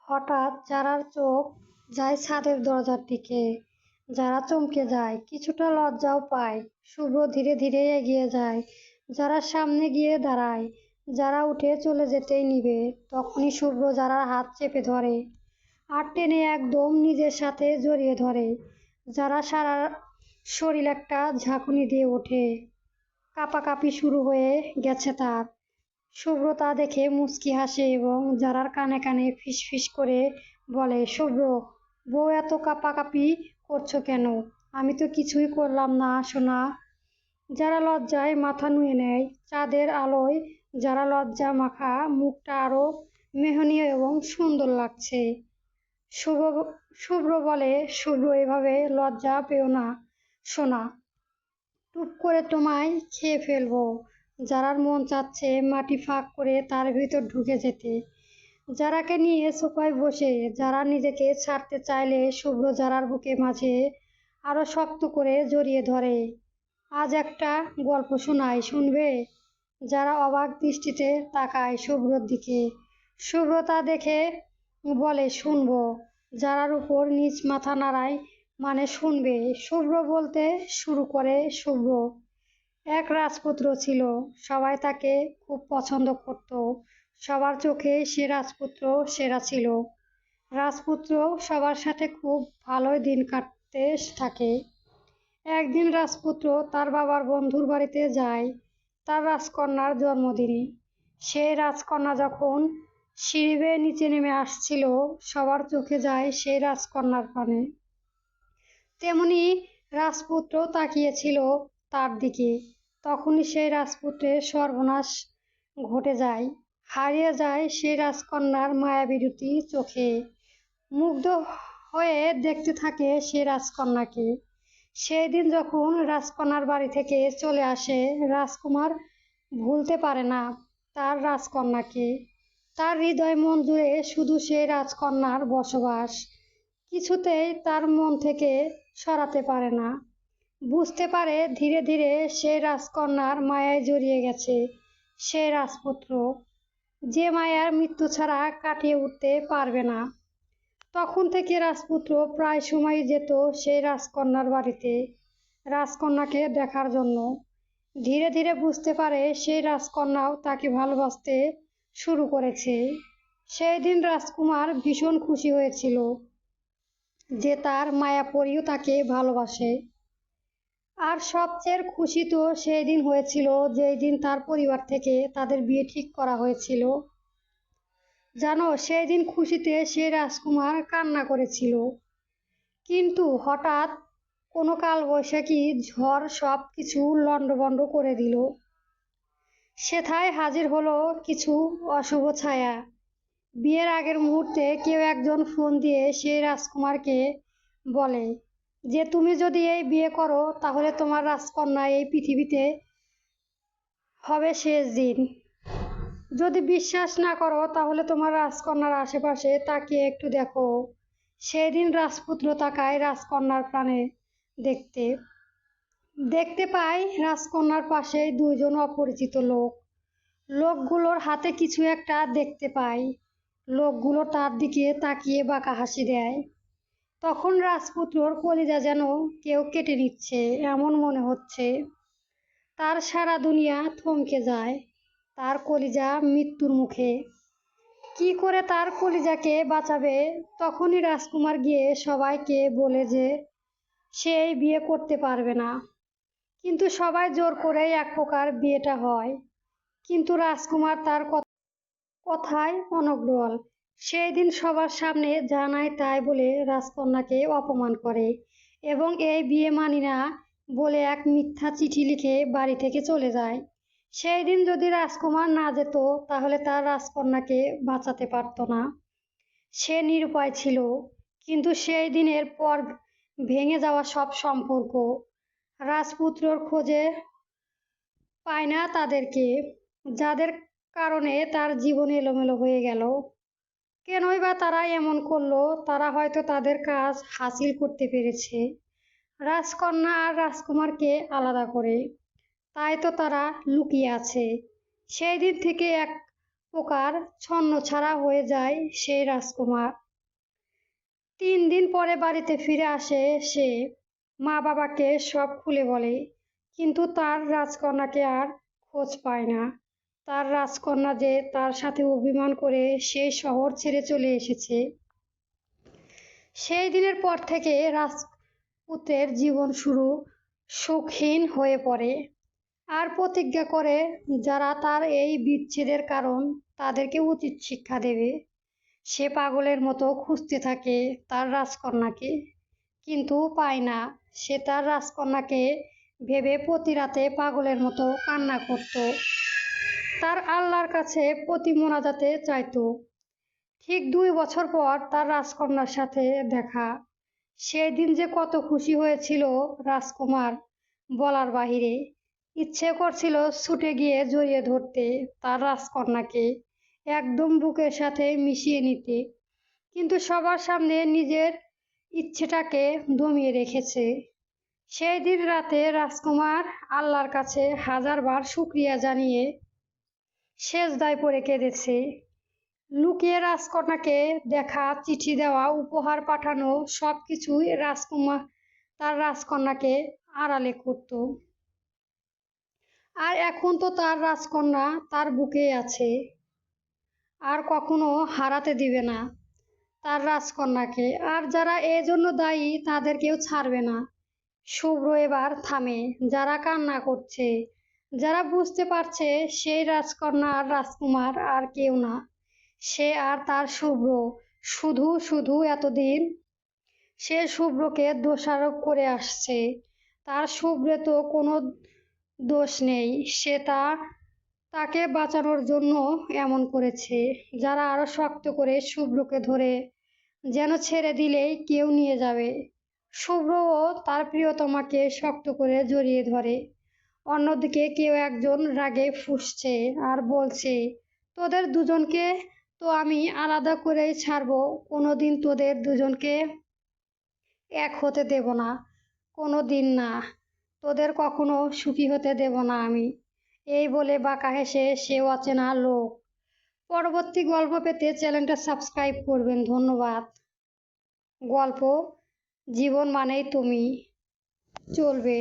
হঠাৎ যারার চোখ যায় ছাদের দরজার দিকে। যারা চমকে যায়, কিছুটা লজ্জাও পায়। শুভ্র ধীরে ধীরে এগিয়ে যায়, যারার সামনে গিয়ে দাঁড়ায়। যারা উঠে চলে যেতেই নিবে, তখনই শুভ্র যারার হাত চেপে ধরে আর টেনে একদম নিজের সাথে জড়িয়ে ধরে। যারা সারা শরীর একটা ঝাঁকুনি দিয়ে ওঠে, কাঁপাকাঁপি শুরু হয়ে গেছে তার। শুভ্র তা দেখে মুচকি হাসে এবং যারার কানে কানে ফিসফিস করে বলে, শুভ্র বউ, এত কাঁপাকাঁপি করছো কেন? আমি তো কিছুই করলাম না সোনা। যারা লজ্জায় মাথা নুয়ে নেয়। চাঁদের আলোয় যারা লজ্জা মাখা মুখটা আরো মেহনীয় এবং সুন্দর লাগছে। শুভ্র শুভ্র বলে, শুভ্র এভাবে লজ্জা পেও না সোনা, টুপ করে তোমায় খেয়ে ফেলবো। যারার মন চাচ্ছে মাটি ফাঁক করে তার ভিতর ঢুকে যেতে। যারাকে নিয়ে সোফায় বসে যারা নিজেকে ছাড়তে চাইলে শুভ্র যারার বুকে মাঝে আরো শক্ত করে জড়িয়ে ধরে। আজ একটা গল্প শোনাই, শুনবে? যারা অবাক দৃষ্টিতে তাকায় শুভ্রর দিকে। শুভ্র তা দেখে বলে, শুনবো। যারার উপর নিচ মাথা নাড়ায়, মানে শুনবে। শুভ্র বলতে শুরু করে, শুভ্র এক রাজপুত্র ছিল। সবাই তাকে খুব পছন্দ করত। সবার চোখে সে রাজপুত্র সেরা ছিল। রাজপুত্র সবার সাথে খুব ভালোই দিন কাটতে থাকে। একদিন রাজপুত্র তার বাবার বন্ধুর বাড়িতে যায় তার রাজকন্যার জন্মদিনে। সেই রাজকন্যা যখন সিঁড়ি বেয়ে নিচে নেমে আসছিল, সবার চোখে যায় সেই রাজকন্যার পানে। তেমনি রাজপুত্র তাকিয়েছিল তার দিকে। তখনই সেই রাজপুত্রের সর্বনাশ ঘটে যায়। হারিয়ে যায় সেই রাজকন্যার মায়াবিরূপী চোখে। মুগ্ধ হয়ে দেখতে থাকে সে রাজকন্যাকে। সেই দিন যখন রাজকন্যার বাড়ি থেকে চলে আসে, রাজকুমার ভুলতে পারে না তার রাজকন্যাকে। তার হৃদয় মন জুড়ে শুধু সেই রাজকন্যার বসবাস। কিছুতেই তার মন থেকে সরাতে পারে না। বুঝতে পারে ধীরে ধীরে সে রাজকন্যার মায়ায় জড়িয়ে গেছে সে রাজপুত্র, যে মায়ার মৃত্যু ছাড়া কাটিয়ে উঠতে পারবে না। তখন থেকে রাজপুত্র প্রায় সময় যেত সেই রাজকন্যার বাড়িতে রাজকন্যাকে দেখার জন্য। ধীরে ধীরে বুঝতে পারে সেই রাজকন্যাও তাকে ভালোবাসতে শুরু করেছে। সেই দিন রাজকুমার ভীষণ খুশি হয়েছিল যে তার মায়াপরীও তাকে ভালোবাসে। আর সবচেয়ে খুশি তো সেই দিন হয়েছিল যেই দিন তার পরিবার থেকে তাদের বিয়ে ঠিক করা হয়েছিল। জানো, সেই দিন খুশিতে সে রাজকুমার কান্না করেছিল। কিন্তু হঠাৎ কোনো কালবৈশাখী ঝড় সব কিছু লণ্ডভণ্ড করে দিল। সেথায় হাজির হলো কিছু অশুভ ছায়া। বিয়ের আগের মুহূর্তে কেউ একজন ফোন দিয়ে সেই রাজকুমারকে বলে যে, তুমি যদি এই বিয়ে করো তাহলে তোমার রাজকন্যা এই পৃথিবীতে হবে শেষ দিন। যদি বিশ্বাস না করো তাহলে তোমার রাজকন্যার আশেপাশে তাকিয়ে একটু দেখো। সেই দিন রাজপুত্র তাকায় রাজকন্যার প্রাণে দেখতে দেখতে পায় রাজকন্যার পাশে দুইজন অপরিচিত লোক। লোকগুলোর হাতে কিছু একটা দেখতে পায়। লোকগুলো তার দিকে তাকিয়ে বাঁকা হাসি দেয়। তখন রাজপুত্রর কলিজা যেন কেউ কেটে নিচ্ছে এমন মনে হচ্ছে। তার সারা দুনিয়া থমকে যায়। তার কলিজা মৃত্যুর মুখে। কি করে তার কলিজাকে বাঁচাবে? তখনই রাজকুমার গিয়ে সবাইকে বলে যে সে এই বিয়ে করতে পারবে না। কিন্তু সবাই জোর করেই এক প্রকার বিয়েটা হয়। কিন্তু রাজকুমার তার কথায় অনড়। সেই দিন সবার সামনে জানায় তাই বলে রাজকন্যাকে অপমান করে এবং এই বিয়ে মানি না বলে এক মিথ্যা চিঠি লিখে বাড়ি থেকে চলে যায়। সেই দিন যদি রাজকুমার না যেত তাহলে তার রাজকন্যাকে বাঁচাতে পারত না। সে নিরুপায় ছিল। কিন্তু সেই দিনের পর ভেঙে যাওয়া সব সম্পর্ক। রাজপুত্রর খোঁজে পায় না তাদেরকে, যাদের কারণে তার জীবন এলোমেলো হয়ে গেল। কেনই বা তারা এমন করলো? তারা হয়তো তাদের কাজ হাসিল করতে পেরেছে রাজকন্যা আর রাজকুমারকে আলাদা করে। তাই তো তারা লুকিয়ে আছে। সেই দিন থেকে এক প্রকার ছন্নছাড়া হয়ে যায় সেই রাজকুমার। 3 দিন পরে বাড়িতে ফিরে আসে সে, মা বাবাকে সব খুলে বলে, কিন্তু তার রাজকন্যাকে আর খোঁজ পায় না। তার রাজকন্যা যে তার সাথে অভিমান করে সেই শহর ছেড়ে চলে এসেছে। সেই দিনের পর থেকে রাজপুতের জীবন শুরু সুখহীন হয়ে পড়ে, আর প্রতিজ্ঞা করে যারা তার এই বিচ্ছেদের কারণ তাদেরকে উচিত শিক্ষা দেবে। সে পাগলের মতো খুঁজতে থাকে তার রাজকন্যাকে, কিন্তু পায় না। সে তার রাজকন্যাকে ভেবে প্রতি রাতে পাগলের মতো কান্না করত, তার আল্লাহর কাছে প্রতি মোনাজাতে চাইতো। ঠিক 2 বছর পর তার রাজকন্যার সাথে দেখা। সেই দিন যে কত খুশি হয়েছিল রাজকুমার, বলার বাহিরে। ইচ্ছে করছিল ছুটে গিয়ে জড়িয়ে ধরতে তার রাজকন্যাকে, একদম বুকের সাথে মিশিয়ে নিতে, কিন্তু সবার সামনে নিজের ইচ্ছেটাকে দমিয়ে রেখেছে। সেই দিন রাতে রাজকুমার আল্লাহর কাছে 1000বার শুকরিয়া জানিয়ে সেজদায় পড়ে কেঁদেছে। লুকিয়ে রাজকন্যাকে দেখা, চিঠি দেওয়া, উপহার পাঠানো সবকিছুই রাজকুমার তার রাজকন্যাকে আড়ালে করত। আর এখন তো তার রাজকন্যা তার বুকেই আছে, আর কখনো হারাতে দিবে না তার রাজকন্যাকে। আর যারা এর জন্য দায়ী তাদেরকেও ছাড়বে না। শুভ্র এবার থামে, যারা কান্না করছে, যারা বুঝতে পারছে সেই রাজকন্যা আর রাজকুমার আর কেউ না, সে আর তার শুভ্র। শুধু শুধু এতদিন সে শুভ্রকে দোষারোপ করে আসছে। তার শুভ্রে তো কোনো দোষ নেই, সে তাকে বাঁচানোর জন্য এমন করেছে। যারা আরো শক্ত করে শুভ্রকে ধরে, যেন ছেড়ে দিলেই কেউ নিয়ে যাবে। শুভ্রও তার প্রিয়তমাকে শক্ত করে জড়িয়ে ধরে। অন্যদিকে কেউ একজন রাগে ফুঁসছে আর বলছে, তোদের দুজনকে তো আমি আলাদা করেই ছাড়বো, কোনোদিন তোদের দুজনকে এক হতে দেব না, কোনো দিন না, তোদের কখনো সুখী হতে দেব না আমি। এই বলে বাঁকা হেসে সে অচেনা লোক। পরবর্তী গল্প পেতে চ্যানেলটা সাবস্ক্রাইব করবেন। ধন্যবাদ। গল্প জীবন মানেই তুমি চলবে।